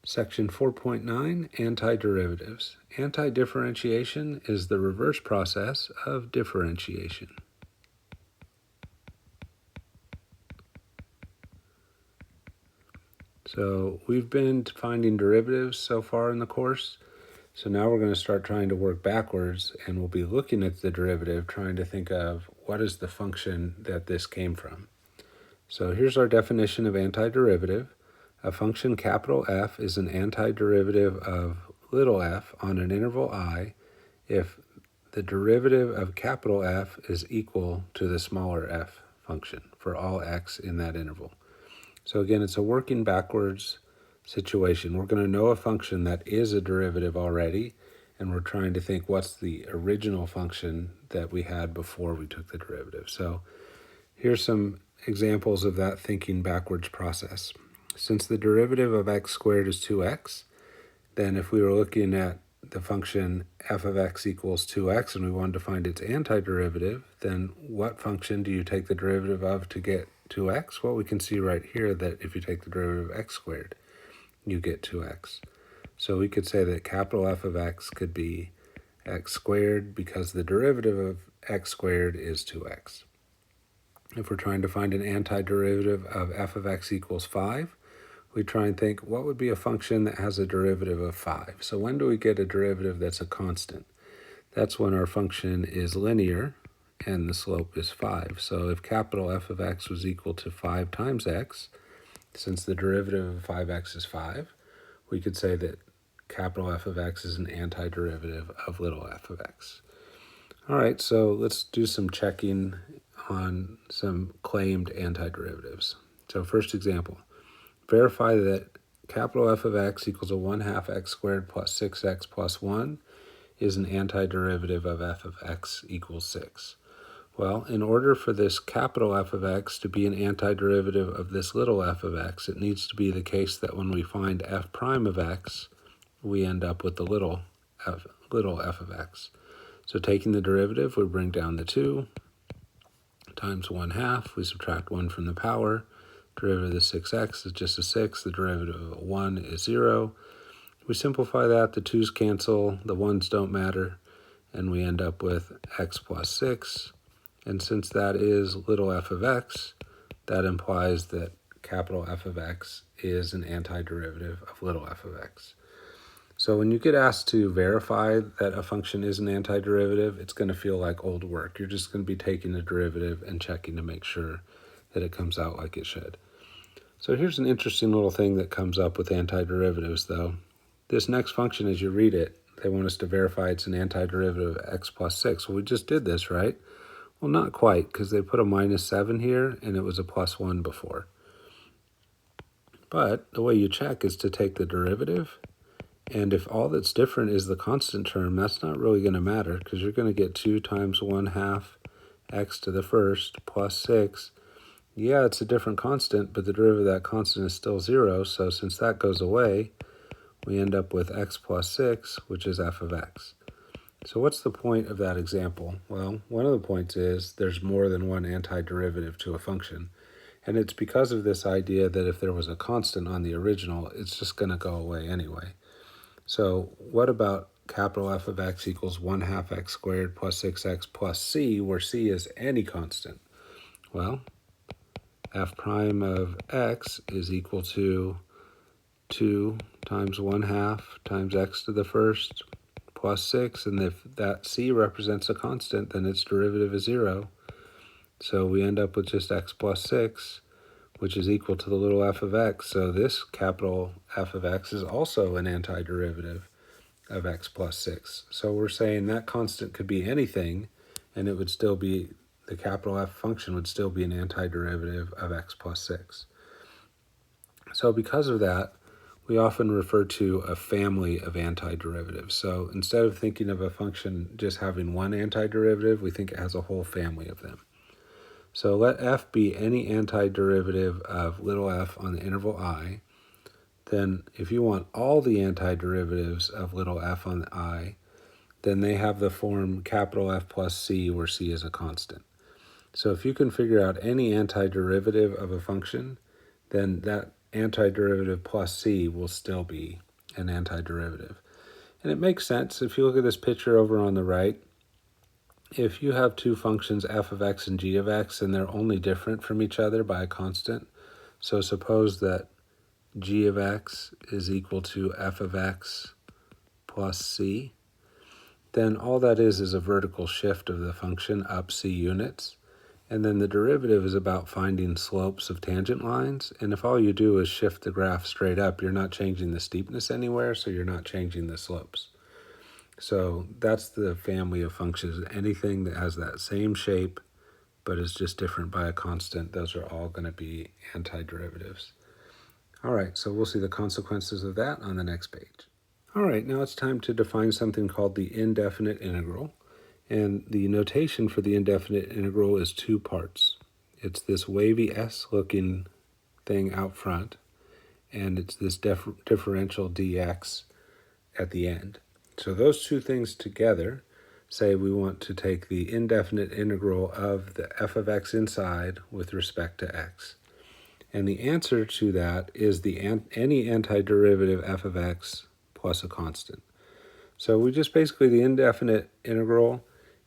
Section 4.9, Antiderivatives. Antidifferentiation is the reverse process of differentiation. So we've been finding derivatives so far in the course. So now we're going to start trying to work backwards, and we'll be looking at the derivative, trying to think of what is the function that this came from. So here's our definition of antiderivative. A function capital F is an antiderivative of little f on an interval I if the derivative of capital F is equal to the smaller f function for all x in that interval. So again, it's a working backwards situation. We're going to know a function that is a derivative already, and we're trying to think what's the original function that we had before we took the derivative. So here's some examples of that thinking backwards process. Since the derivative of x squared is 2x, then if we were looking at the function f of x equals 2x and we wanted to find its antiderivative, then what function do you take the derivative of to get 2x? Well, we can see right here that if you take the derivative of x squared, you get 2x. So we could say that capital F of x could be x squared because the derivative of x squared is 2x. If we're trying to find an antiderivative of f of x equals 5, we try and think what would be a function that has a derivative of 5. So when do we get a derivative that's a constant? That's when our function is linear and the slope is 5. So if capital F of x was equal to 5 times x, since the derivative of 5x is 5, we could say that capital F of x is an antiderivative of little f of x. All right, so let's do some checking on some claimed antiderivatives. So first example, verify that capital F of x equals a 1/2 x squared plus 6x plus 1 is an antiderivative of f of x equals 6. Well, in order for this capital F of x to be an antiderivative of this little f of x, it needs to be the case that when we find f prime of x, we end up with the little f of x. So taking the derivative, we bring down the 2 times 1/2. We subtract 1 from the power. Derivative of the 6x is just a 6. The derivative of 1 is 0. We simplify that. The 2's cancel. The 1's don't matter. And we end up with x plus 6. And since that is little f of x, that implies that capital F of x is an antiderivative of little f of x. So when you get asked to verify that a function is an antiderivative, it's going to feel like old work. You're just going to be taking the derivative and checking to make sure that it comes out like it should. So here's an interesting little thing that comes up with antiderivatives, though. This next function, as you read it, they want us to verify it's an antiderivative of x plus 6. Well, we just did this, right? Well, not quite, because they put a minus 7 here, and it was a plus 1 before. But the way you check is to take the derivative, and if all that's different is the constant term, that's not really going to matter, because you're going to get 2 times 1/2 x to the first plus 6. Yeah, it's a different constant, but the derivative of that constant is still 0, so since that goes away, we end up with x plus 6, which is f of x. So what's the point of that example? Well, one of the points is there's more than one antiderivative to a function, and it's because of this idea that if there was a constant on the original, it's just going to go away anyway. So what about capital F of x equals 1/2 x squared plus 6x plus c, where c is any constant? Well, f prime of x is equal to 2 times 1/2 times x to the first plus 6, and if that c represents a constant, then its derivative is 0. So we end up with just x plus 6, which is equal to the little f of x. So this capital F of x is also an antiderivative of x plus 6. So we're saying that constant could be anything, and it would still be, the capital F function would still be an antiderivative of x plus 6. So because of that, we often refer to a family of antiderivatives. So instead of thinking of a function just having one antiderivative, we think it has a whole family of them. So let f be any antiderivative of little f on the interval I. Then if you want all the antiderivatives of little f on the I, then they have the form capital F plus c, where c is a constant. So if you can figure out any antiderivative of a function, then that antiderivative plus c will still be an antiderivative. And it makes sense. If you look at this picture over on the right, if you have two functions f of x and g of x and they're only different from each other by a constant, so suppose that g of x is equal to f of x plus c, then all that is a vertical shift of the function up c units. And then the derivative is about finding slopes of tangent lines. And if all you do is shift the graph straight up, you're not changing the steepness anywhere, so you're not changing the slopes. So that's the family of functions. Anything that has that same shape but is just different by a constant, those are all going to be antiderivatives. All right, so we'll see the consequences of that on the next page. All right, now it's time to define something called the indefinite integral. And the notation for the indefinite integral is two parts. It's this wavy S-looking thing out front, and it's this differential dx at the end. So those two things together say we want to take the indefinite integral of the f of x inside with respect to x. And the answer to that is any antiderivative f of x plus a constant. So we just basically, the indefinite integral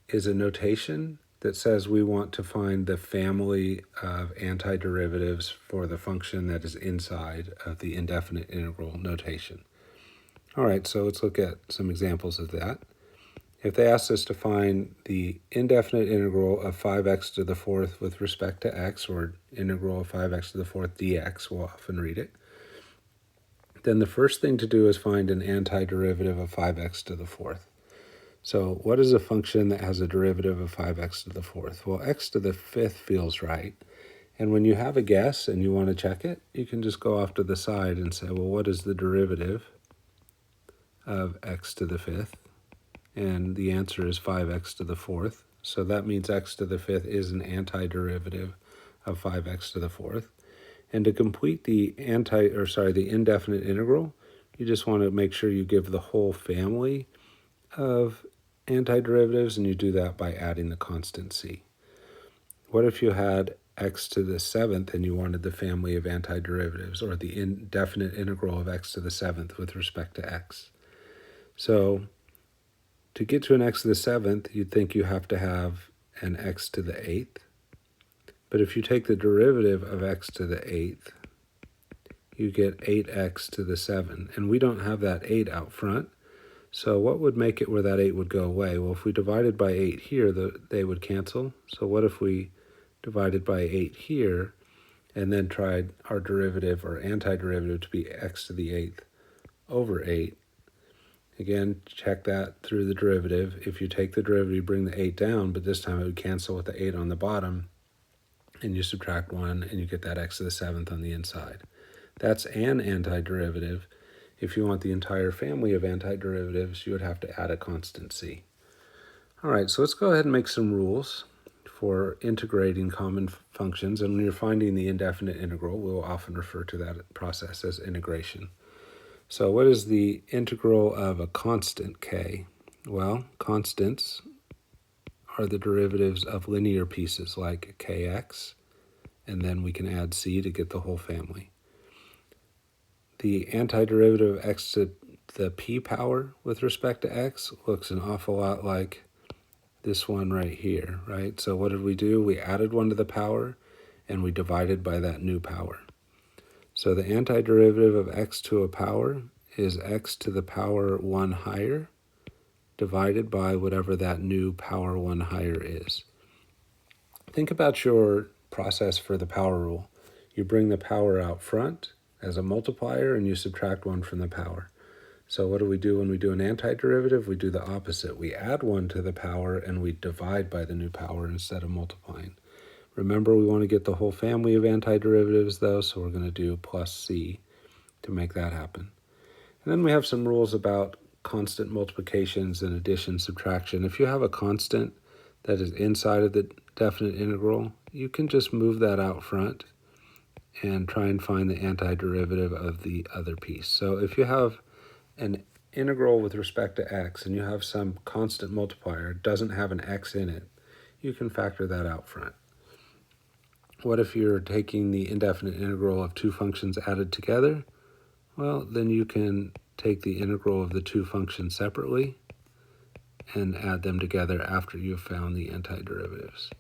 is a notation that says we want to find the family of antiderivatives for the function that is inside of the indefinite integral notation. All right, so let's look at some examples of that. If they asked us to find the indefinite integral of 5x to the fourth with respect to x, or integral of 5x to the fourth dx, we'll often read it, then the first thing to do is find an antiderivative of 5x to the fourth. So what is a function that has a derivative of 5x to the fourth? Well, x to the fifth feels right. And when you have a guess and you want to check it, you can just go off to the side and say, well, what is the derivative of x to the fifth? And the answer is 5x to the fourth. So that means x to the fifth is an antiderivative of 5x to the fourth. And to complete the indefinite integral, you just want to make sure you give the whole family of antiderivatives, and you do that by adding the constant c. What if you had x to the seventh and you wanted the family of antiderivatives, or the indefinite integral of x to the seventh with respect to x? So to get to an x to the seventh, you'd think you have to have an x to the eighth. But if you take the derivative of x to the eighth, you get 8x to the 7. And we don't have that 8 out front. So what would make it where that 8 would go away? Well, if we divided by 8 here, they would cancel. So what if we divided by 8 here and then tried our derivative or antiderivative to be x to the 8th over 8? Again, check that through the derivative. If you take the derivative, you bring the 8 down, but this time it would cancel with the 8 on the bottom, and you subtract 1, and you get that x to the 7th on the inside. That's an antiderivative. If you want the entire family of antiderivatives, you would have to add a constant c. All right, so let's go ahead and make some rules for integrating common functions. And when you're finding the indefinite integral, we'll often refer to that process as integration. So what is the integral of a constant k? Well, constants are the derivatives of linear pieces like kx, and then we can add c to get the whole family. The antiderivative of x to the p power with respect to x looks an awful lot like this one right here, right? So what did we do? We added 1 to the power, and we divided by that new power. So the antiderivative of x to a power is x to the power 1 higher divided by whatever that new power 1 higher is. Think about your process for the power rule. You bring the power out front as a multiplier, and you subtract 1 from the power. So what do we do when we do an antiderivative? We do the opposite. We add 1 to the power, and we divide by the new power instead of multiplying. Remember, we want to get the whole family of antiderivatives, though, so we're going to do plus c to make that happen. And then we have some rules about constant multiplications and addition, subtraction. If you have a constant that is inside of the definite integral, you can just move that out front and try and find the antiderivative of the other piece. So if you have an integral with respect to x and you have some constant multiplier, it doesn't have an x in it, you can factor that out front. What if you're taking the indefinite integral of two functions added together? Well, then you can take the integral of the two functions separately and add them together after you've found the antiderivatives.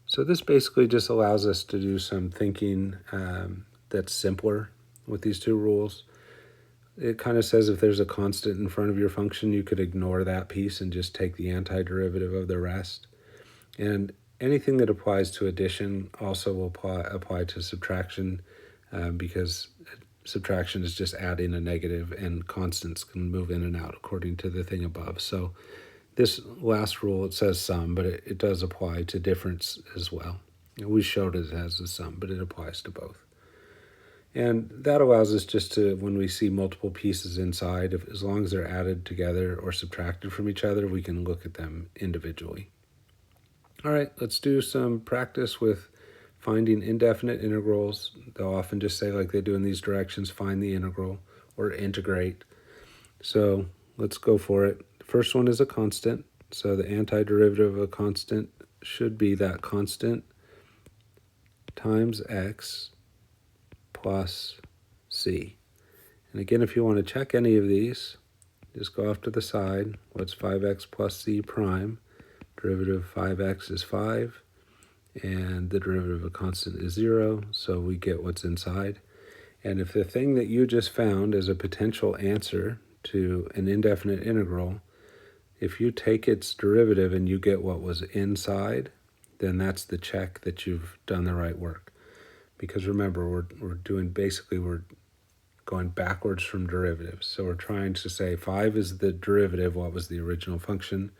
So this basically just allows us to do some thinking that's simpler with these two rules. It kind of says if there's a constant in front of your function, you could ignore that piece and just take the antiderivative of the rest. And anything that applies to addition also will apply to subtraction because subtraction is just adding a negative, and constants can move in and out according to the thing above. So this last rule, it says sum, but it does apply to difference as well. We showed it as a sum, but it applies to both. And that allows us just to, when we see multiple pieces inside, as long as they're added together or subtracted from each other, we can look at them individually. All right, let's do some practice with finding indefinite integrals. They'll often just say, like they do in these directions, find the integral or integrate. So let's go for it. The first one is a constant. So the antiderivative of a constant should be that constant times x plus c. And again, if you want to check any of these, just go off to the side. What's 5x plus c prime? Derivative of 5x is 5, and the derivative of a constant is 0, so we get what's inside. And if the thing that you just found is a potential answer to an indefinite integral, if you take its derivative and you get what was inside, then that's the check that you've done the right work. Because remember, we're going backwards from derivatives. So we're trying to say 5 is the derivative, what was the original function.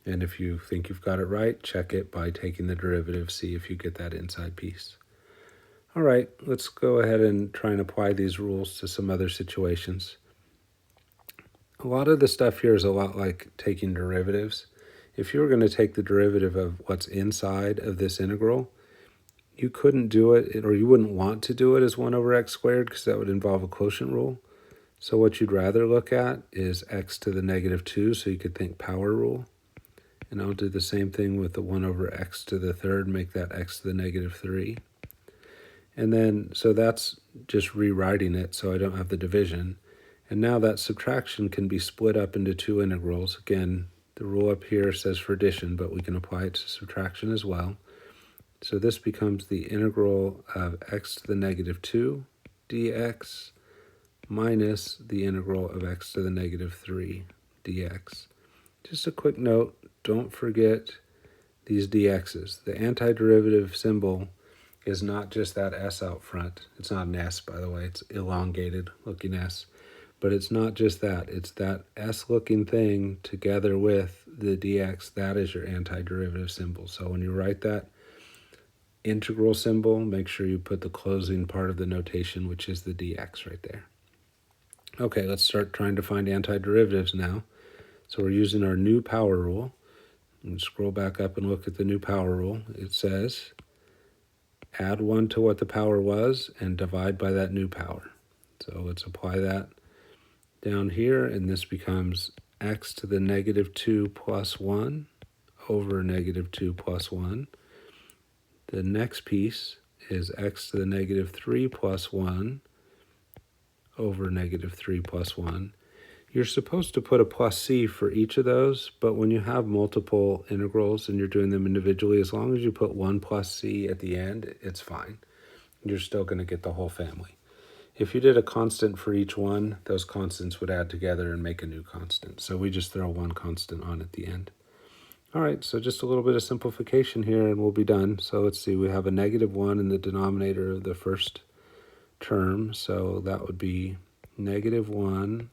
And if you think you've got it right, check it by taking the derivative, see if you get that inside piece. All right, let's go ahead and try and apply these rules to some other situations. A lot of the stuff here is a lot like taking derivatives. If you were going to take the derivative of what's inside of this integral, you couldn't do it, or you wouldn't want to do it as 1 over x squared because that would involve a quotient rule. So what you'd rather look at is x to the negative 2, so you could think power rule. And I'll do the same thing with the 1 over x to the third, make that x to the negative 3. And then, so that's just rewriting it so I don't have the division. And now that subtraction can be split up into two integrals. Again, the rule up here says for addition, but we can apply it to subtraction as well. So this becomes the integral of x to the negative 2 dx minus the integral of x to the negative 3 dx. Just a quick note, don't forget these dx's. The antiderivative symbol is not just that s out front. It's not an s, by the way. It's elongated looking s. But it's not just that. It's that s-looking thing together with the dx. That is your antiderivative symbol. So when you write that integral symbol, make sure you put the closing part of the notation, which is the dx right there. Okay, let's start trying to find antiderivatives now. So we're using our new power rule. And scroll back up and look at the new power rule. It says, add 1 to what the power was and divide by that new power. So let's apply that down here, and this becomes x to the negative 2 plus 1 over negative 2 plus 1. The next piece is x to the negative 3 plus 1 over negative 3 plus 1. You're supposed to put a plus c for each of those, but when you have multiple integrals and you're doing them individually, as long as you put 1 plus c at the end, it's fine. You're still going to get the whole family. If you did a constant for each one, those constants would add together and make a new constant. So we just throw one constant on at the end. All right, so just a little bit of simplification here and we'll be done. So let's see, we have a negative 1 in the denominator of the first term. So that would be negative 1.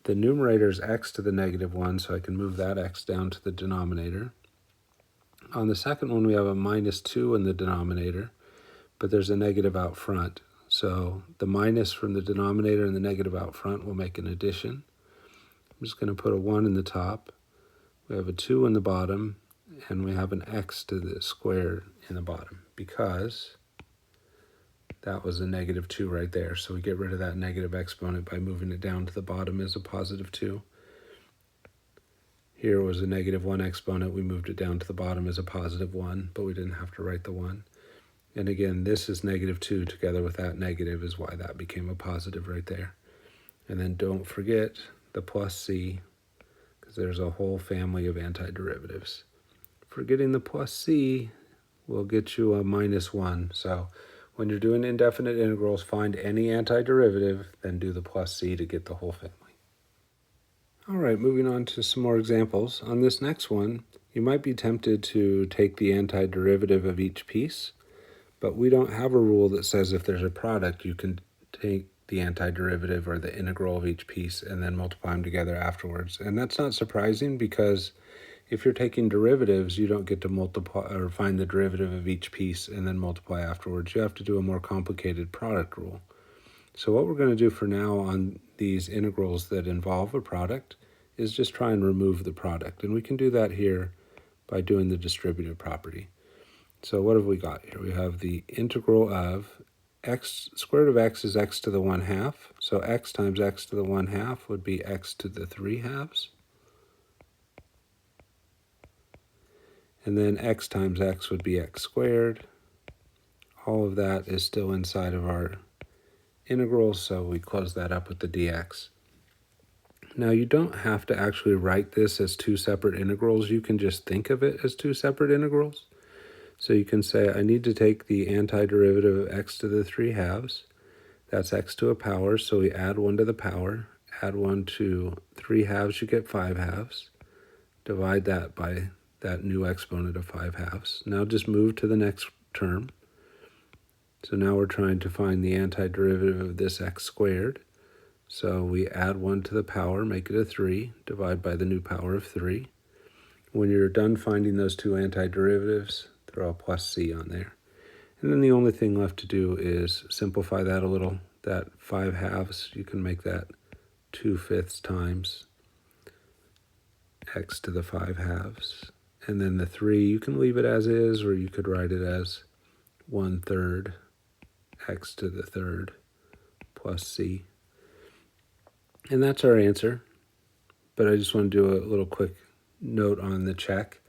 The numerator is x to the negative 1, so I can move that x down to the denominator. On the second one, we have a minus 2 in the denominator, but there's a negative out front. So the minus from the denominator and the negative out front will make an addition. I'm just going to put a 1 in the top. We have a 2 in the bottom, and we have an x to the square in the bottom because that was a negative 2 right there. So we get rid of that negative exponent by moving it down to the bottom as a positive 2. Here was a negative 1 exponent. We moved it down to the bottom as a positive 1, but we didn't have to write the 1. And again, this is -2 together with that negative is why that became a positive right there. And then don't forget the plus c, because there's a whole family of antiderivatives. Forgetting the plus c will get you a -1. So when you're doing indefinite integrals, find any antiderivative, then do the plus c to get the whole family. All right, moving on to some more examples. On this next one, you might be tempted to take the antiderivative of each piece, but we don't have a rule that says if there's a product, you can take the antiderivative or the integral of each piece and then multiply them together afterwards. And that's not surprising because if you're taking derivatives, you don't get to multiply or find the derivative of each piece and then multiply afterwards. You have to do a more complicated product rule. So what we're going to do for now on these integrals that involve a product is just try and remove the product. And we can do that here by doing the distributive property. So what have we got here? We have the integral of x, square root of x is x to the 1/2. So x times x to the 1/2 would be x to the 3/2. And then x times x would be x squared. All of that is still inside of our integral, so we close that up with the dx. Now you don't have to actually write this as two separate integrals. You can just think of it as two separate integrals. So you can say, I need to take the antiderivative of x to the 3/2. That's x to a power, so we add 1 to the power. Add 1 to 3/2, you get 5/2. Divide that by that new exponent of 5/2. Now just move to the next term. So now we're trying to find the antiderivative of this x squared. So we add 1 to the power, make it a 3, divide by the new power of 3. When you're done finding those two antiderivatives, throw a plus c on there. And then the only thing left to do is simplify that a little. That 5/2, you can make that 2/5 times x to the 5/2. And then the 3, you can leave it as is, or you could write it as 1/3 x to the 3rd plus c. And that's our answer. But I just want to do a little quick note on the check.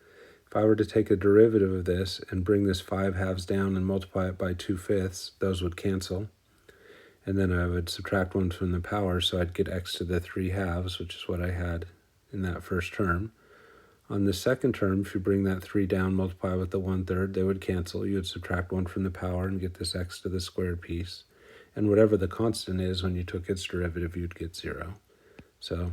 If I were to take a derivative of this and bring this 5/2 down and multiply it by 2/5, those would cancel. And then I would subtract 1 from the power, so I'd get x to the 3/2, which is what I had in that first term. On the second term, if you bring that 3 down, multiply with the 1/3, they would cancel. You would subtract 1 from the power and get this x to the squared piece. And whatever the constant is, when you took its derivative, you'd get 0. So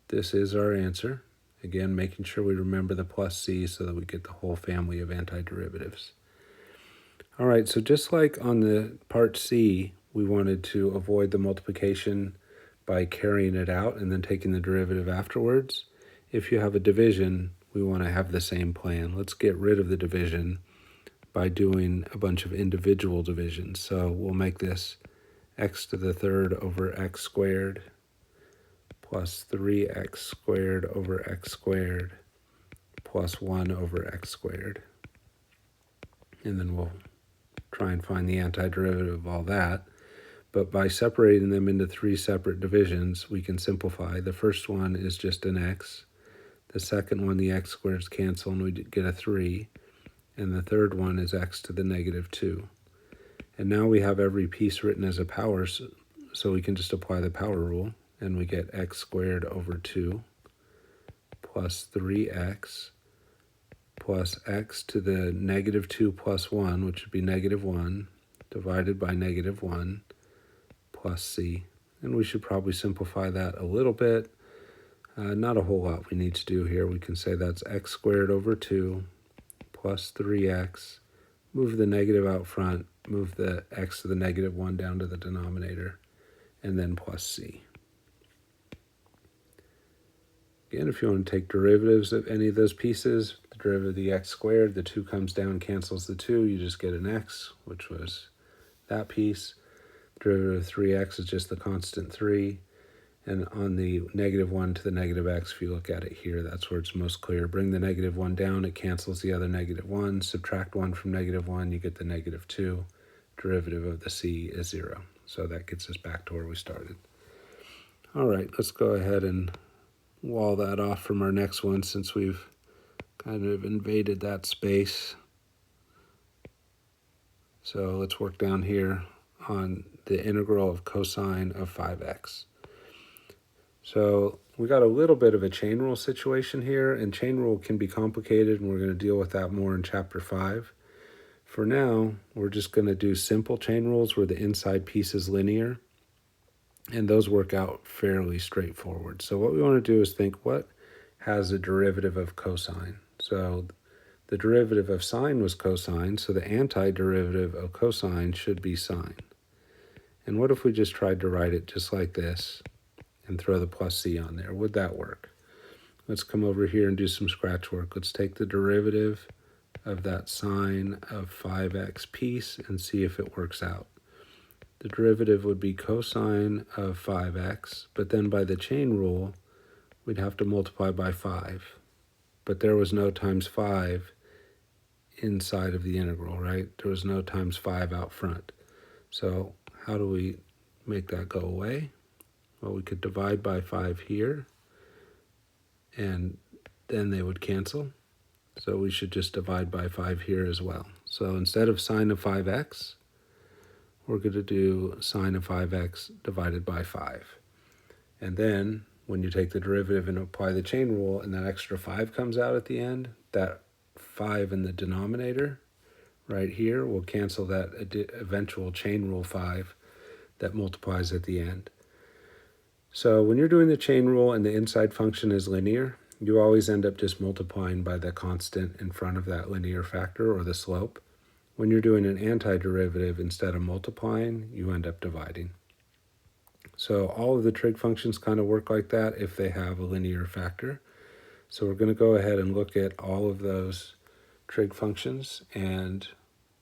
this is our answer. Again, making sure we remember the plus c so that we get the whole family of antiderivatives. All right, so just like on the part C, we wanted to avoid the multiplication by carrying it out and then taking the derivative afterwards. If you have a division, we want to have the same plan. Let's get rid of the division by doing a bunch of individual divisions. So we'll make this x to the 3rd over x squared plus 3x squared over x squared plus 1 over x squared. And then we'll try and find the antiderivative of all that. But by separating them into 3 separate divisions, we can simplify. The first one is just an x. The second one, the x squareds cancel, and we get a 3. And the third one is x to the -2. And now we have every piece written as a power, so we can just apply the power rule. And we get x squared over 2 plus 3x plus x to the -2 plus 1, which would be -1, divided by -1 plus c. And we should probably simplify that a little bit. Not a whole lot we need to do here. We can say that's x squared over 2 plus 3x. Move the negative out front, move the x to the -1 down to the denominator, and then plus c. Again, if you want to take derivatives of any of those pieces, the derivative of the x squared, the 2 comes down, cancels the 2, you just get an x, which was that piece. The derivative of 3x is just the constant 3. And on the -1 to the -x, if you look at it here, that's where it's most clear. Bring the -1 down, it cancels the other -1. Subtract 1 from -1, you get the -2. Derivative of the c is 0. So that gets us back to where we started. All right, let's go ahead and wall that off from our next one since we've kind of invaded that space. So let's work down here on the integral of cosine of 5x. So we got a little bit of a chain rule situation here, and chain rule can be complicated, and we're going to deal with that more in chapter 5. For now, we're just going to do simple chain rules where the inside piece is linear, and those work out fairly straightforward. So what we want to do is think, what has a derivative of cosine? So the derivative of sine was cosine, so the antiderivative of cosine should be sine. And what if we just tried to write it just like this and throw the plus c on there? Would that work? Let's come over here and do some scratch work. Let's take the derivative of that sine of 5x piece and see if it works out. The derivative would be cosine of 5x, but then by the chain rule, we'd have to multiply by 5. But there was no times 5 inside of the integral, right? There was no times 5 out front. So how do we make that go away? Well, we could divide by 5 here, and then they would cancel. So we should just divide by 5 here as well. So instead of sine of 5x, we're going to do sine of 5x divided by 5. And then when you take the derivative and apply the chain rule and that extra 5 comes out at the end, that 5 in the denominator right here will cancel that eventual chain rule 5 that multiplies at the end. So when you're doing the chain rule and the inside function is linear, you always end up just multiplying by the constant in front of that linear factor or the slope. When you're doing an antiderivative, instead of multiplying, you end up dividing. So all of the trig functions kind of work like that if they have a linear factor. So we're going to go ahead and look at all of those trig functions, and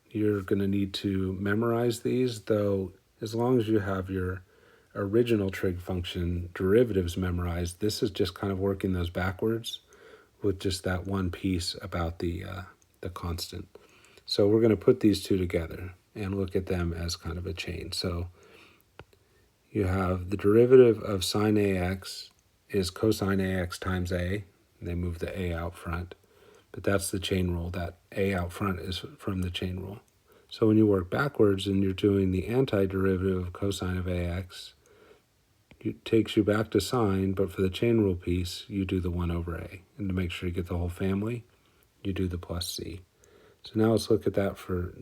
you're going to need to memorize these, though as long as you have your original trig function derivatives memorized, this is just kind of working those backwards with just that one piece about the constant. So we're going to put these two together and look at them as kind of a chain. So you have the derivative of sine ax is cosine ax times a. They move the a out front, but that's the chain rule. That a out front is from the chain rule. So when you work backwards and you're doing the antiderivative of cosine of ax, it takes you back to sine, but for the chain rule piece, you do the 1 over a. And to make sure you get the whole family, you do the plus c. So now let's look at that for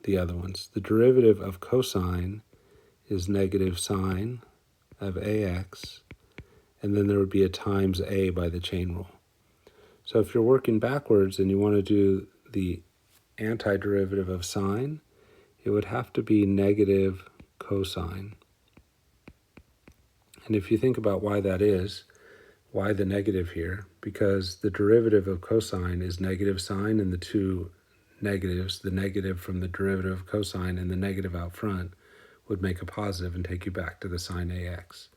the other ones. The derivative of cosine is negative sine of ax, and then there would be a times a by the chain rule. So if you're working backwards and you want to do the antiderivative of sine, it would have to be negative cosine. And if you think about why that is, why the negative here? Because the derivative of cosine is negative sine, and the two negatives, the negative from the derivative of cosine and the negative out front, would make a positive and take you back to the sine ax.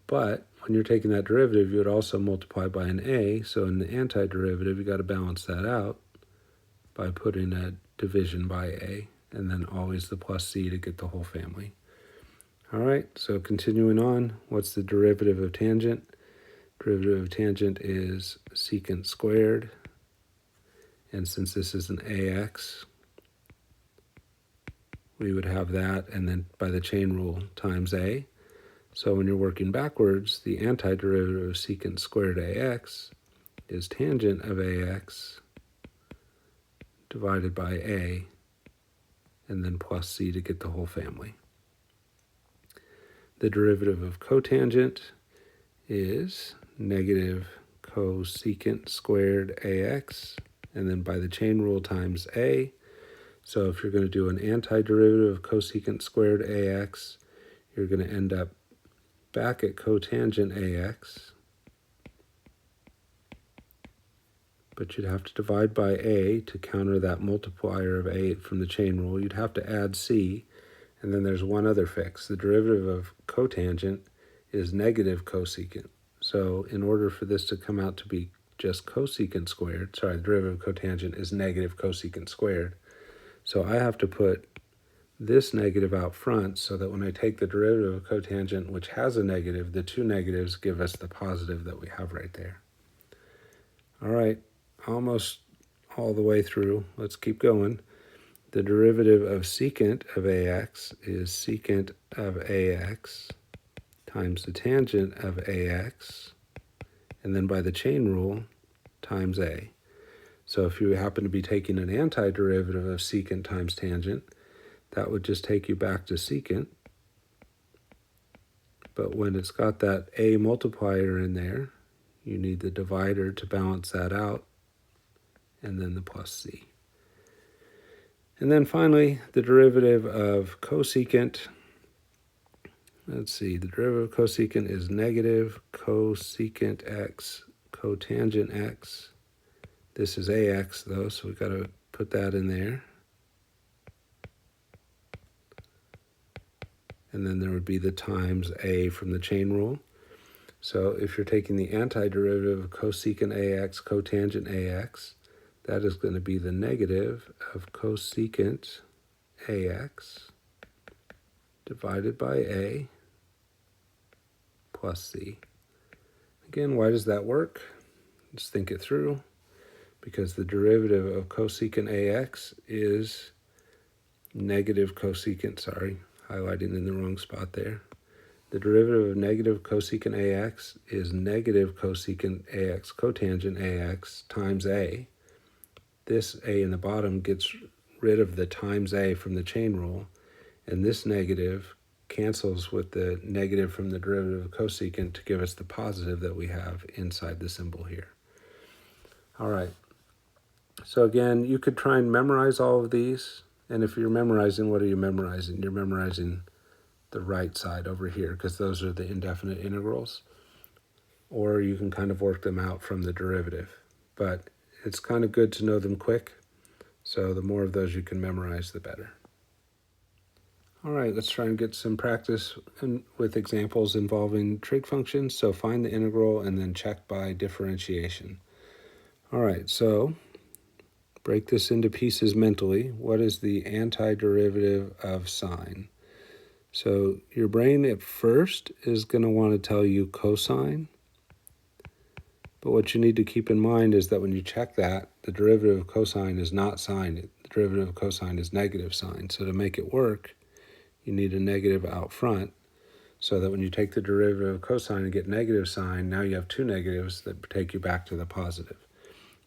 But when you're taking that derivative, you would also multiply by an a, so in the antiderivative, you got to balance that out by putting a division by a, and then always the plus c to get the whole family. All right, so continuing on, what's the derivative of tangent? Derivative of tangent is secant squared, and since this is an ax, we would have that, and then by the chain rule, times a. So when you're working backwards, the antiderivative of secant squared ax is tangent of ax divided by a, and then plus c to get the whole family. The derivative of cotangent is negative cosecant squared ax, and then by the chain rule times a. So if you're going to do an antiderivative of cosecant squared ax, you're going to end up back at cotangent ax, but you'd have to divide by a to counter that multiplier of a from the chain rule. You'd have to add c, and then there's one other fix. The derivative of cotangent is negative cosecant. So in order for this to come out to be just cosecant squared, the derivative of cotangent is negative cosecant squared. So I have to put this negative out front so that when I take the derivative of cotangent, which has a negative, the two negatives give us the positive that we have right there. All right, almost all the way through. Let's keep going. the derivative of secant of ax is secant of ax times the tangent of ax, and then by the chain rule, times a. So if you happen to be taking an antiderivative of secant times tangent, that would just take you back to secant. But when it's got that a multiplier in there, you need the divider to balance that out, and then the plus c. And then finally, the derivative of cosecant. Let's see, the derivative of cosecant is negative cosecant x cotangent x. This is ax though, so we've got to put that in there. And then there would be the times a from the chain rule. So if you're taking the antiderivative of cosecant ax cotangent ax, that is going to be the negative of cosecant ax divided by a plus c. Again, why does that work? Let's think it through. Because the derivative of cosecant ax is negative cosecant, highlighting in the wrong spot there. The derivative of negative cosecant ax is negative cosecant ax cotangent ax times a. This a in the bottom gets rid of the times a from the chain rule, and this negative cancels with the negative from the derivative of cosecant to give us the positive that we have inside the symbol here. All right. So again, you could try and memorize all of these. And if you're memorizing, what are you memorizing? You're memorizing the right side over here because those are the indefinite integrals. Or you can kind of work them out from the derivative. But it's kind of good to know them quick. So the more of those you can memorize, the better. All right, let's try and get some practice with examples involving trig functions. So find the integral and then check by differentiation. All right, so break this into pieces mentally. What is the antiderivative of sine? So your brain at first is going to want to tell you cosine. But what you need to keep in mind is that when you check that, the derivative of cosine is not sine. The derivative of cosine is negative sine. So to make it work, you need a negative out front so that when you take the derivative of cosine and get negative sine, now you have two negatives that take you back to the positive.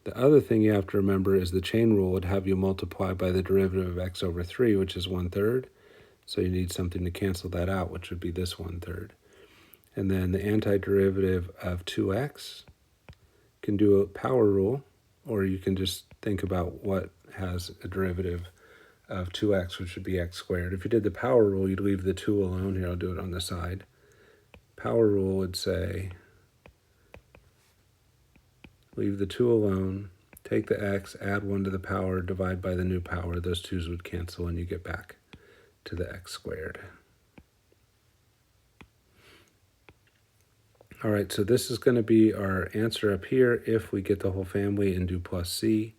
The other thing you have to remember is the chain rule would have you multiply by the derivative of x over 3, which is 1/3. So you need something to cancel that out, which would be this 1/3. And then the antiderivative of 2x can do a power rule, or you can just think about what has a derivative of 2x, which would be x squared. If you did the power rule, you'd leave the 2 alone. Here, I'll do it on the side. Power rule would say leave the 2 alone, take the x, add 1 to the power, divide by the new power. Those 2's would cancel, and you get back to the x squared. All right, so this is going to be our answer up here if we get the whole family and do plus c.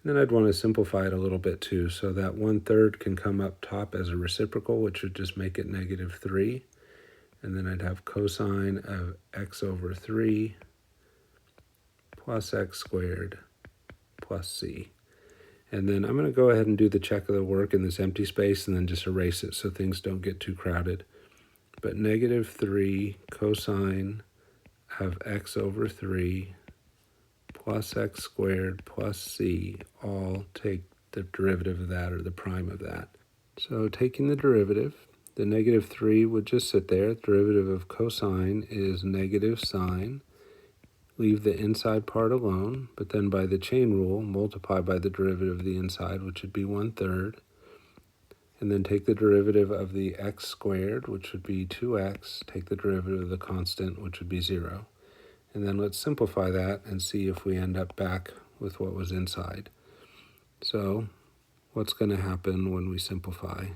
And then I'd want to simplify it a little bit too. So that 1/3 can come up top as a reciprocal, which would just make it -3. And then I'd have cosine of x over 3 plus x squared plus c. And then I'm going to go ahead and do the check of the work in this empty space and then just erase it so things don't get too crowded. But -3 cosine of x over 3 plus x squared plus c, all take the derivative of that or the prime of that. So taking the derivative, the -3 would just sit there. The derivative of cosine is negative sine. Leave the inside part alone, but then by the chain rule, multiply by the derivative of the inside, which would be 1/3. And then take the derivative of the x squared, which would be 2x. Take the derivative of the constant, which would be 0. And then let's simplify that and see if we end up back with what was inside. So what's going to happen when we simplify?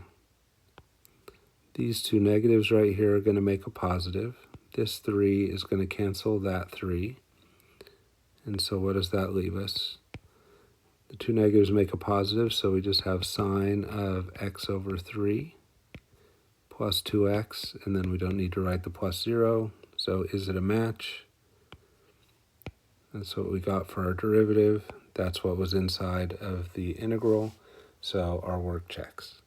These two negatives right here are going to make a positive. This 3 is going to cancel that 3. And so what does that leave us? The two negatives make a positive, so we just have sine of x over 3 plus 2x, and then we don't need to write the plus 0. So is it a match? That's what we got for our derivative. That's what was inside of the integral. So our work checks.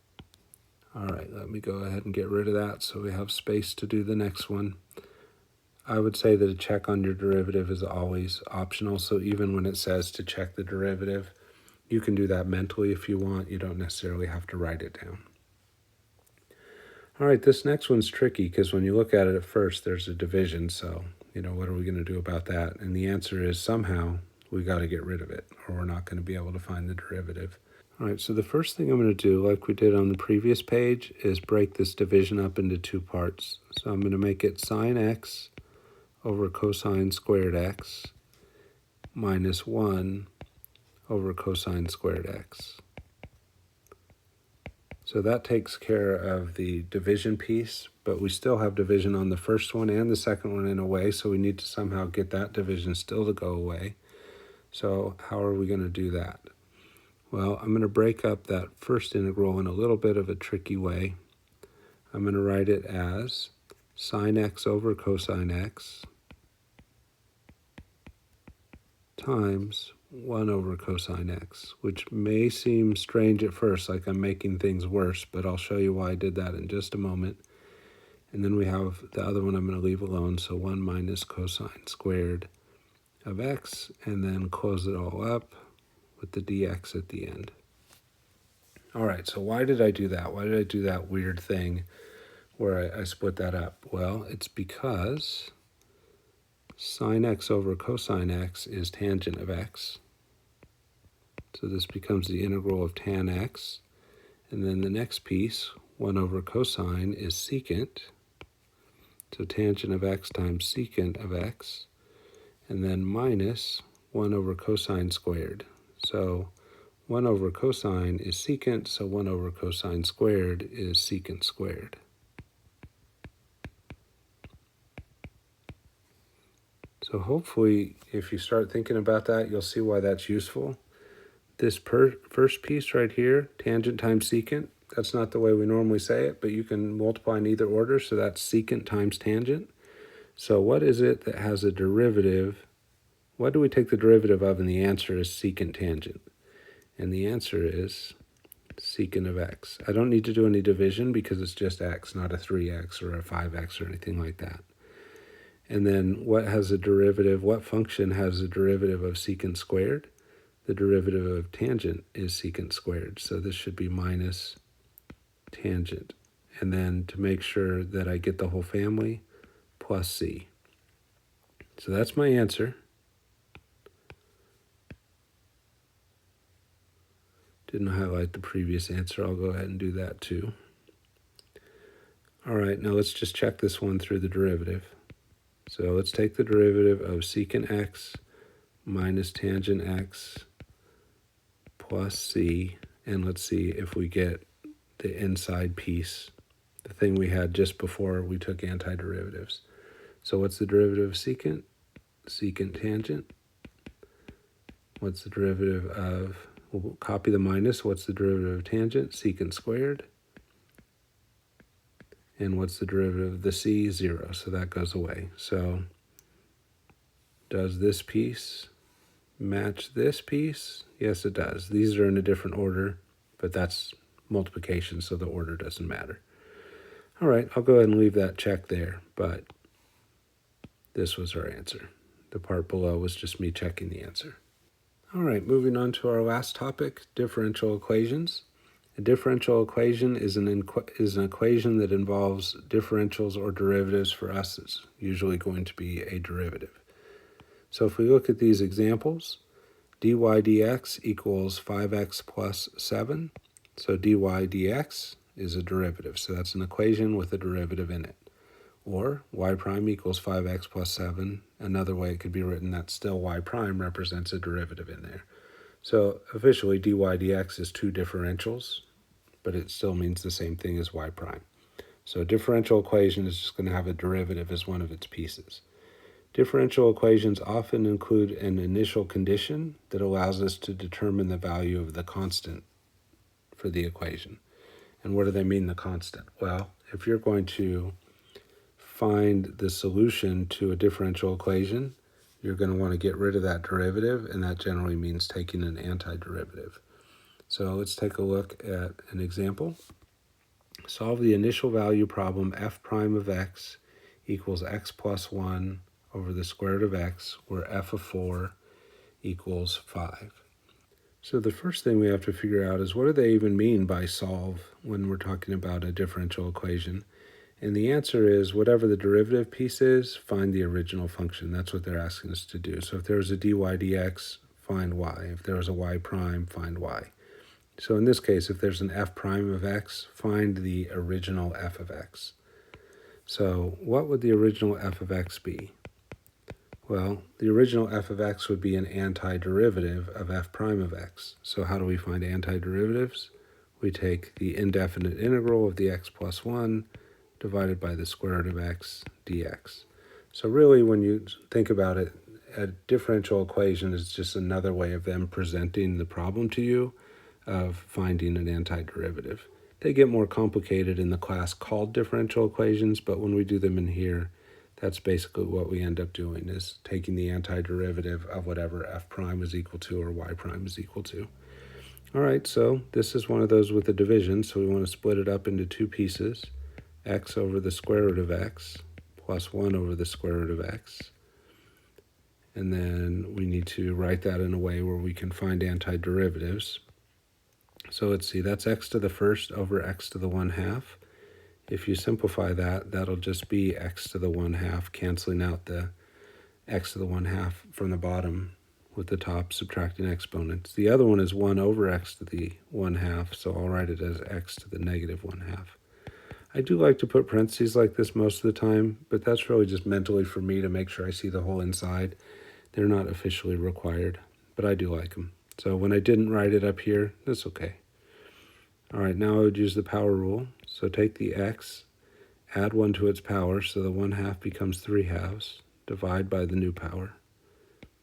All right, let me go ahead and get rid of that so we have space to do the next one. I would say that a check on your derivative is always optional, so even when it says to check the derivative, you can do that mentally if you want. You don't necessarily have to write it down. All right, this next one's tricky because when you look at it at first, there's a division, so, what are we going to do about that? And the answer is somehow we got to get rid of it, or we're not going to be able to find the derivative. All right, so the first thing I'm going to do, like we did on the previous page, is break this division up into two parts. So I'm going to make it sine x over cosine squared x minus 1 over cosine squared x. So that takes care of the division piece, but we still have division on the first one and the second one in a way, so we need to somehow get that division still to go away. So how are we going to do that? Well, I'm going to break up that first integral in a little bit of a tricky way. I'm going to write it as sine x over cosine x times 1 over cosine x, which may seem strange at first, like I'm making things worse, but I'll show you why I did that in just a moment. And then we have the other one I'm going to leave alone, so 1 minus cosine squared of x, and then close it all up with the dx at the end. All right, so why did I do that? Why did I do that weird thing where I split that up? Well, it's because sine x over cosine x is tangent of x. So this becomes the integral of tan x. And then the next piece, 1 over cosine, is secant. So tangent of x times secant of x. And then minus 1 over cosine squared. So 1 over cosine is secant, so 1 over cosine squared is secant squared. So hopefully, if you start thinking about that, you'll see why that's useful. This first piece right here, tangent times secant, that's not the way we normally say it, but you can multiply in either order, so that's secant times tangent. So what is it that has a derivative? What do we take the derivative of? And the answer is secant tangent. And the answer is secant of x. I don't need to do any division because it's just x, not a 3x or a 5x or anything like that. And then what has a derivative? What function has a derivative of secant squared? The derivative of tangent is secant squared. So this should be minus tangent. And then to make sure that I get the whole family, plus c. So that's my answer. Didn't highlight the previous answer. I'll go ahead and do that too. All right, now let's just check this one through the derivative. So let's take the derivative of secant x minus tangent x plus c, and let's see if we get the inside piece, the thing we had just before we took antiderivatives. So what's the derivative of secant? Secant tangent. What's the derivative of, we'll copy the minus, what's the derivative of tangent? Secant squared. And what's the derivative of the c? 0, so that goes away. So does this piece match this piece? Yes, it does. These are in a different order, but that's multiplication, so the order doesn't matter. All right, I'll go ahead and leave that check there, but this was our answer. The part below was just me checking the answer. All right, moving on to our last topic, differential equations. A differential equation is an equation that involves differentials or derivatives. For us, it's usually going to be a derivative. So if we look at these examples, dy dx equals 5x plus 7. So dy dx is a derivative. So that's an equation with a derivative in it. Or y prime equals 5x plus 7. Another way it could be written that still y prime represents a derivative in there. So officially dy dx is two differentials, but it still means the same thing as y prime. So a differential equation is just going to have a derivative as one of its pieces. Differential equations often include an initial condition that allows us to determine the value of the constant for the equation. And what do they mean, the constant? Well, if you're going to find the solution to a differential equation, you're going to want to get rid of that derivative, and that generally means taking an antiderivative. So let's take a look at an example. Solve the initial value problem f prime of x equals x plus 1 over the square root of x, where f of 4 equals 5. So the first thing we have to figure out is, what do they even mean by solve when we're talking about a differential equation? And the answer is, whatever the derivative piece is, find the original function. That's what they're asking us to do. So if there was a dy dx, find y. If there was a y prime, find y. So in this case, if there's an f prime of x, find the original f of x. So what would the original f of x be? Well, the original f of x would be an antiderivative of f prime of x. So how do we find antiderivatives? We take the indefinite integral of the x plus 1 divided by the square root of x dx. So really, when you think about it, a differential equation is just another way of them presenting the problem to you of finding an antiderivative. They get more complicated in the class called differential equations, but when we do them in here, that's basically what we end up doing, is taking the antiderivative of whatever f prime is equal to or y prime is equal to. All right, so this is one of those with a division, so we want to split it up into two pieces, x over the square root of x plus 1 over the square root of x. And then we need to write that in a way where we can find antiderivatives. So let's see, that's x to the first over x to the 1/2. If you simplify that, that'll just be x to the 1/2, canceling out the x to the 1/2 from the bottom with the top subtracting exponents. The other one is 1 over x to the 1/2, so I'll write it as x to the negative 1/2. I do like to put parentheses like this most of the time, but that's really just mentally for me to make sure I see the whole inside. They're not officially required, but I do like them. So when I didn't write it up here, that's okay. All right, now I would use the power rule. So take the x, add 1 to its power, so the 1/2 becomes 3/2, divide by the new power,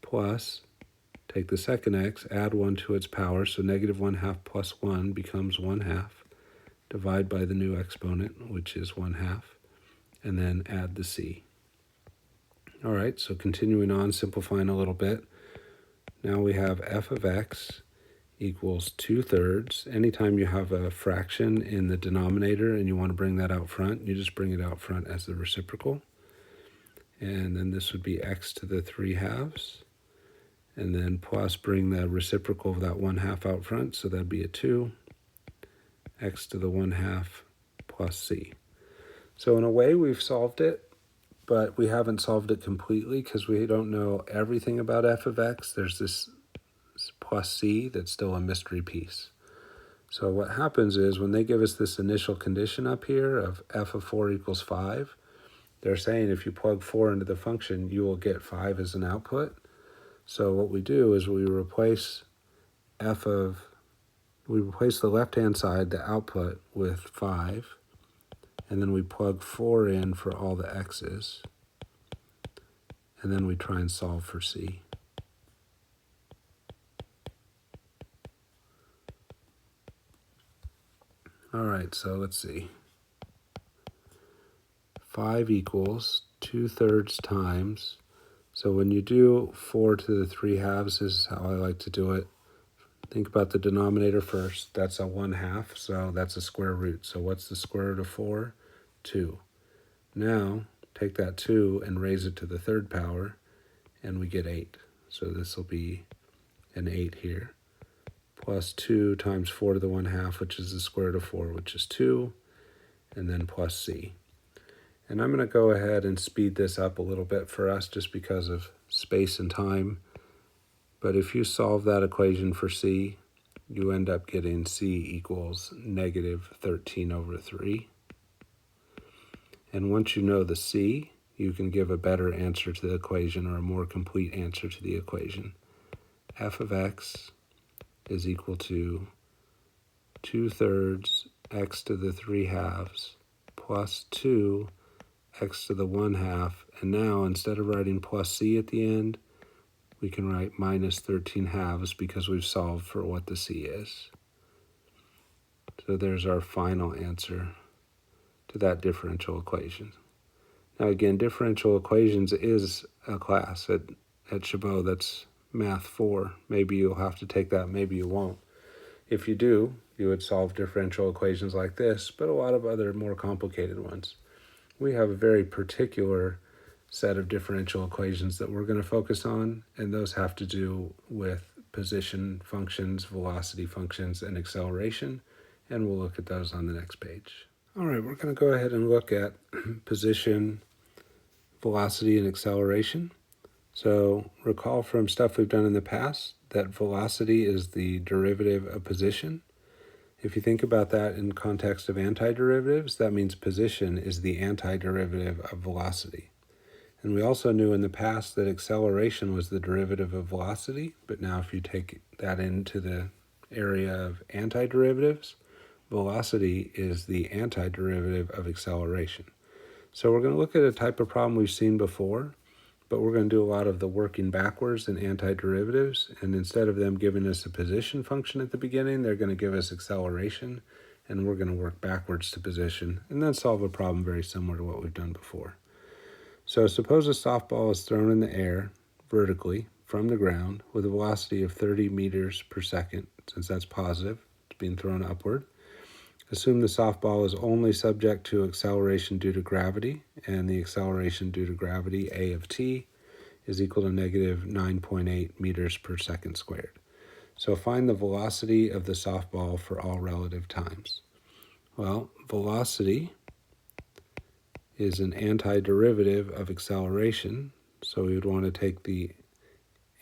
plus take the second x, add 1 to its power, so negative 1/2 plus 1 becomes 1/2, divide by the new exponent, which is 1/2, and then add the c. All right, so continuing on, simplifying a little bit. Now we have f of x equals 2/3. Anytime you have a fraction in the denominator and you want to bring that out front, you just bring it out front as the reciprocal. And then this would be x to the 3/2. And then plus bring the reciprocal of that 1/2 out front, so that'd be a 2. X to the 1/2 plus c. So in a way, we've solved it, but we haven't solved it completely because we don't know everything about f of x. There's this plus c that's still a mystery piece. So what happens is, when they give us this initial condition up here of f of 4 equals 5, they're saying if you plug 4 into the function, you will get 5 as an output. So what we do is we replace the left-hand side, the output, with 5, and then we plug 4 in for all the x's, and then we try and solve for c. All right, so let's see. 5 equals 2/3 times. So when you do 4 to the 3/2, this is how I like to do it. Think about the denominator first. That's a 1/2, so that's a square root. So what's the square root of 4? 2. Now, take that 2 and raise it to the third power, and we get 8. So this will be an 8 here, plus 2 times 4 to the 1/2, which is the square root of 4, which is 2, and then plus c. And I'm going to go ahead and speed this up a little bit for us just because of space and time. But if you solve that equation for c, you end up getting c equals negative 13 over 3. And once you know the c, you can give a better answer to the equation, or a more complete answer to the equation. F of x is equal to 2/3 x to the 3/2 plus 2 x to the 1/2. And now, instead of writing plus c at the end, we can write minus 13/2 because we've solved for what the c is. So there's our final answer to that differential equation. Now again, differential equations is a class at Chabot. That's Math 4. Maybe you'll have to take that, maybe you won't. If you do, you would solve differential equations like this, but a lot of other more complicated ones. We have a very particular set of differential equations that we're going to focus on, and those have to do with position functions, velocity functions, and acceleration, and we'll look at those on the next page. All right, we're going to go ahead and look at position, velocity, and acceleration. So recall from stuff we've done in the past that velocity is the derivative of position. If you think about that in context of antiderivatives, that means position is the antiderivative of velocity. And we also knew in the past that acceleration was the derivative of velocity, but now if you take that into the area of antiderivatives, velocity is the antiderivative of acceleration. So we're going to look at a type of problem we've seen before, but we're going to do a lot of the working backwards in antiderivatives, and instead of them giving us a position function at the beginning, they're going to give us acceleration, and we're going to work backwards to position, and then solve a problem very similar to what we've done before. So suppose a softball is thrown in the air vertically from the ground with a velocity of 30 meters per second, since that's positive, it's being thrown upward. Assume the softball is only subject to acceleration due to gravity, and the acceleration due to gravity, a of t, is equal to negative 9.8 meters per second squared. So find the velocity of the softball for all relative times. Well, velocity is an antiderivative of acceleration, so we would want to take the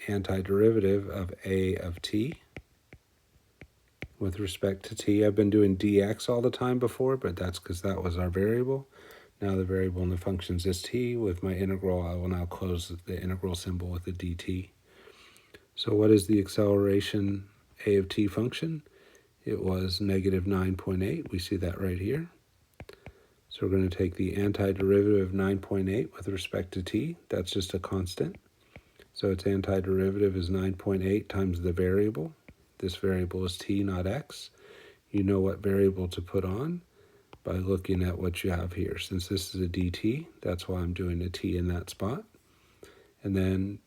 antiderivative of a of t with respect to t. I've been doing dx all the time before, but that's because that was our variable. Now the variable in the functions is t. With my integral, I will now close the integral symbol with a dt. So what is the acceleration a of t function? It was negative 9.8. We see that right here. So we're going to take the antiderivative of 9.8 with respect to t. That's just a constant. So its antiderivative is 9.8 times the variable. This variable is t, not x. You know what variable to put on by looking at what you have here. Since this is a dt, that's why I'm doing a t in that spot. And then,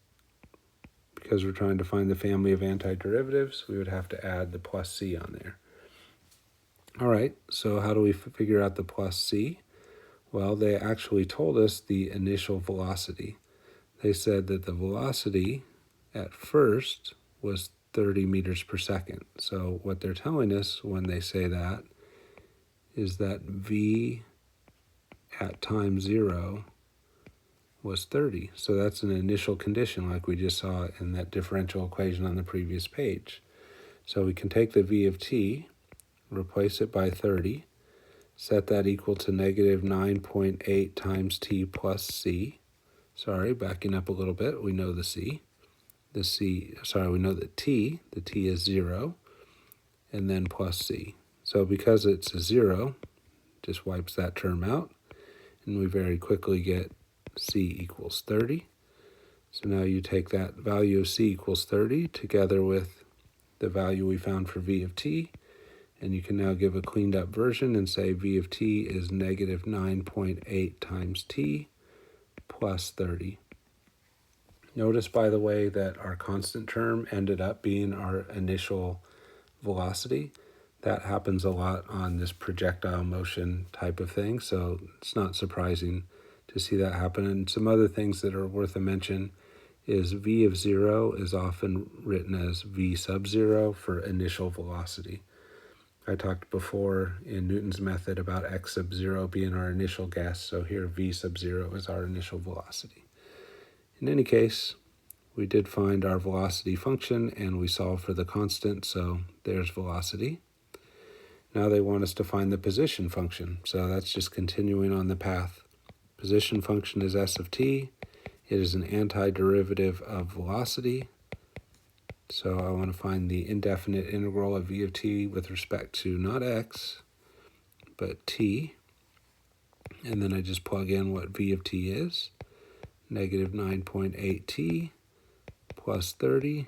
because we're trying to find the family of antiderivatives, we would have to add the plus c on there. All right, so how do we figure out the plus c? Well, they actually told us the initial velocity. They said that the velocity at first was 30 meters per second. So what they're telling us when they say that is that v at time 0 was 30. So that's an initial condition like we just saw in that differential equation on the previous page. So we can take the v of t, replace it by 30, set that equal to negative 9.8 times t plus c. Sorry, backing up a little bit, we know the c. We know the t is 0, and then plus c. So because it's a 0, just wipes that term out, and we very quickly get c equals 30. So now you take that value of c equals 30 together with the value we found for v of t, and you can now give a cleaned up version and say v of t is negative 9.8 times t plus 30. Notice, by the way, that our constant term ended up being our initial velocity. That happens a lot on this projectile motion type of thing, so it's not surprising to see that happen. And some other things that are worth a mention is v of 0 is often written as v sub 0 for initial velocity. I talked before in Newton's method about x sub 0 being our initial guess, so here v sub 0 is our initial velocity. In any case, we did find our velocity function and we solved for the constant, so there's velocity. Now they want us to find the position function, so that's just continuing on the path. Position function is s of t. It is an antiderivative of velocity. So I want to find the indefinite integral of v of t with respect to not x, but t. And then I just plug in what v of t is. Negative 9.8t plus 30,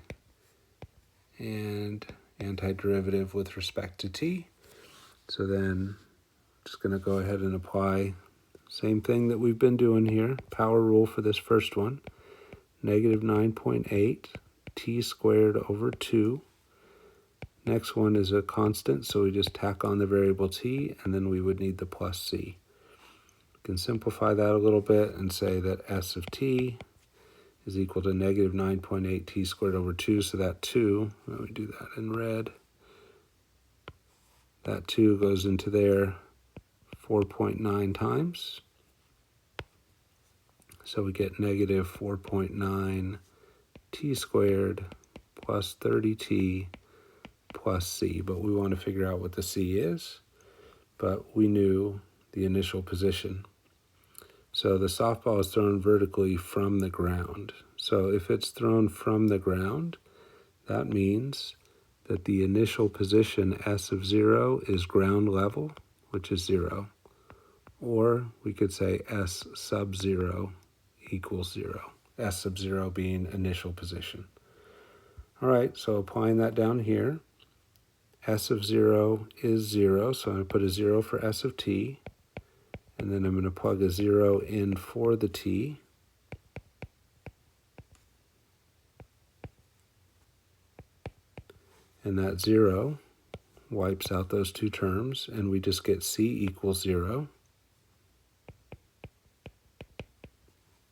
and antiderivative with respect to t. So then I'm just going to go ahead and apply same thing that we've been doing here, power rule for this first one. Negative 9.8 t squared over 2. Next one is a constant, so we just tack on the variable t, and then we would need the plus c. We can simplify that a little bit and say that s of t is equal to negative 9.8 t squared over 2, so that 2, let me do that in red, that 2 goes into there 4.9 times. So we get negative 4.9 t squared plus 30t plus c, but we want to figure out what the c is, but we knew the initial position. So the softball is thrown vertically from the ground. So if it's thrown from the ground, that means that the initial position s of 0 is ground level, which is 0. Or we could say s sub 0 equals 0. S sub 0 being initial position. All right, so applying that down here, s of 0 is 0, so I'm going to put a 0 for s of t, and then I'm going to plug a 0 in for the t. And that 0 wipes out those two terms, and we just get c equals 0,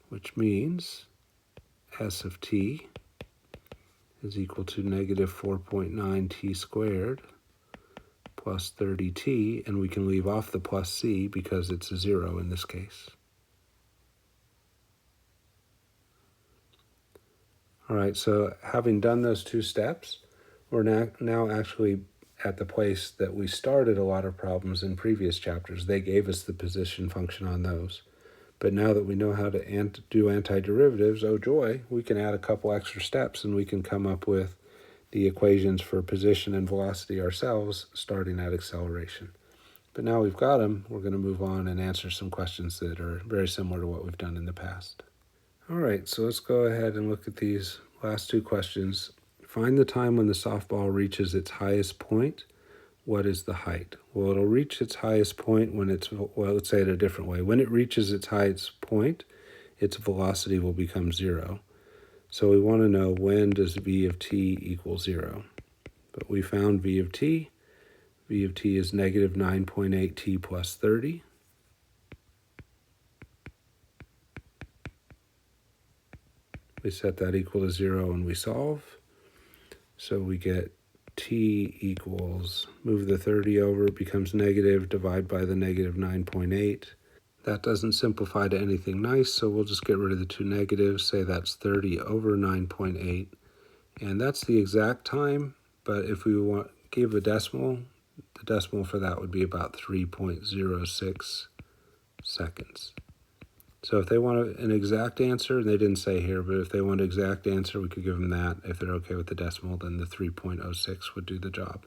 which means s of t is equal to negative 4.9 t squared plus 30t, and we can leave off the plus c because it's a 0 in this case. All right, so having done those two steps, we're now actually at the place that we started a lot of problems in previous chapters. They gave us the position function on those. But now that we know how to do antiderivatives, oh joy, we can add a couple extra steps and we can come up with the equations for position and velocity ourselves, starting at acceleration. But now we've got them, we're going to move on and answer some questions that are very similar to what we've done in the past. All right, so let's go ahead and look at these last two questions. Find the time when the softball reaches its highest point. What is the height? Well, it'll reach its highest point when it's, well, let's say it a different way. When it reaches its highest point, its velocity will become 0. So we want to know, when does v of t equal 0? But we found v of t. V of t is negative 9.8 t plus 30. We set that equal to 0 and we solve. So we get t equals, move the 30 over, it becomes negative, divide by the negative 9.8. That doesn't simplify to anything nice, so we'll just get rid of the two negatives, say that's 30 over 9.8. And that's the exact time, but if we give a decimal, the decimal for that would be about 3.06 seconds. So if they want an exact answer, and they didn't say here, but if they want an exact answer, we could give them that. If they're okay with the decimal, then the 3.06 would do the job.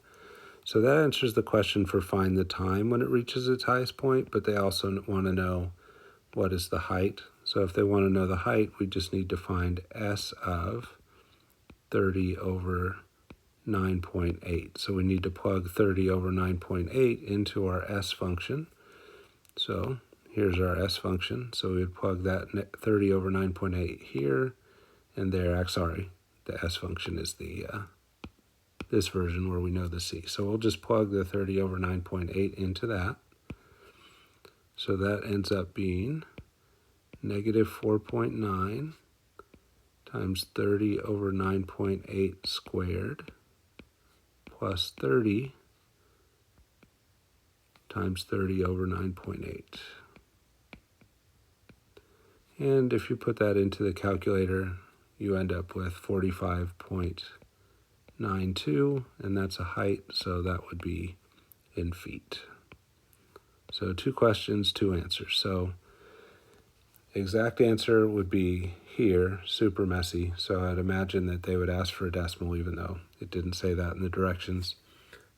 So that answers the question for find the time when it reaches its highest point, but they also want to know what is the height. So if they want to know the height, we just need to find s of 30 over 9.8. So we need to plug 30 over 9.8 into our s function. So here's our s function. So we would plug that 30 over 9.8 here and there. Sorry, the s function is the this version where we know the c. So we'll just plug the 30 over 9.8 into that. So that ends up being negative 4.9 times 30 over 9.8 squared plus 30 times 30 over 9.8. And if you put that into the calculator, you end up with 45.92, and that's a height, so that would be in feet. So 2 questions, 2 answers. So exact answer would be here, super messy. So I'd imagine that they would ask for a decimal, even though it didn't say that in the directions.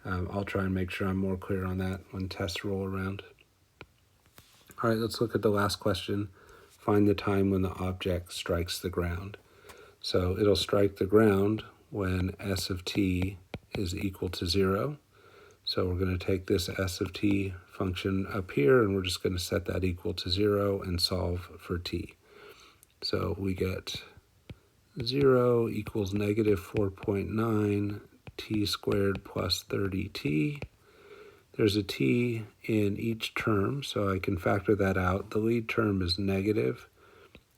I'll try and make sure I'm more clear on that when tests roll around. All right, let's look at the last question. Find the time when the object strikes the ground. So it'll strike the ground when s of t is equal to 0. So we're going to take this s of t function up here, and we're just going to set that equal to 0 and solve for t. So we get 0 equals negative 4.9 t squared plus 30t. There's a t in each term, so I can factor that out. The lead term is negative,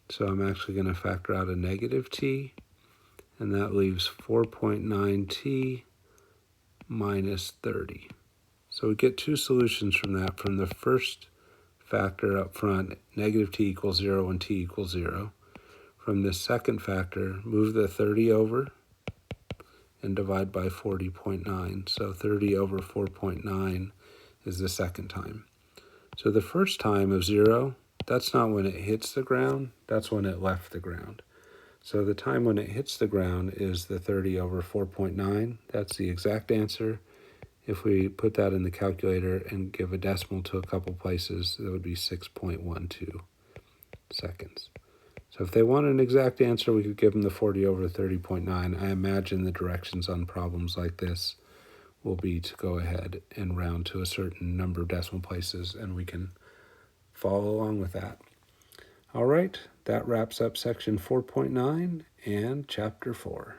so I'm actually going to factor out a negative t, and that leaves 4.9t minus 30. So we get two solutions from that. From the first factor up front, negative t equals 0 when t equals 0. From the second factor, move the 30 over and divide by 40.9. So 30 over 4.9 is the second time. So the first time of 0, that's not when it hits the ground, that's when it left the ground. So the time when it hits the ground is the 30 over 4.9. That's the exact answer. If we put that in the calculator and give a decimal to a couple places, that would be 6.12 seconds. So if they want an exact answer, we could give them the 40 over 30.9. I imagine the directions on problems like this will be to go ahead and round to a certain number of decimal places, and we can follow along with that. All right, that wraps up section 4.9 and chapter 4.